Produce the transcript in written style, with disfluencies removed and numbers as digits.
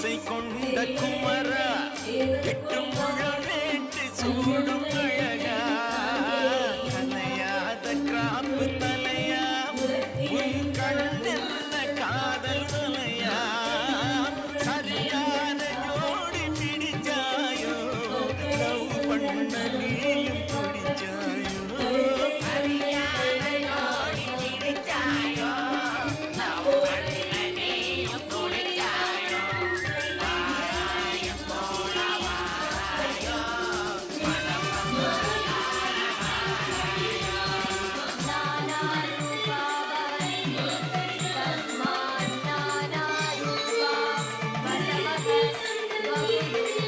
ஆசை கொண்ட குமரா எட்டு முழவேட்டு சூடும் அழகா கலையாத கிராப்பு தலையா உன் கண்ணென்ன காதல் மலையா சரியான ஜோடி பிடிச்சாயோ லவ் பண்ண நீயும் பிடிச்சாயோ சரியான ஜோடி பிடிச்சாயோ லவ் பண்ண நீயும் பிடிச்சாயோ வாராயம் போல வாராயோ மனம் Bye.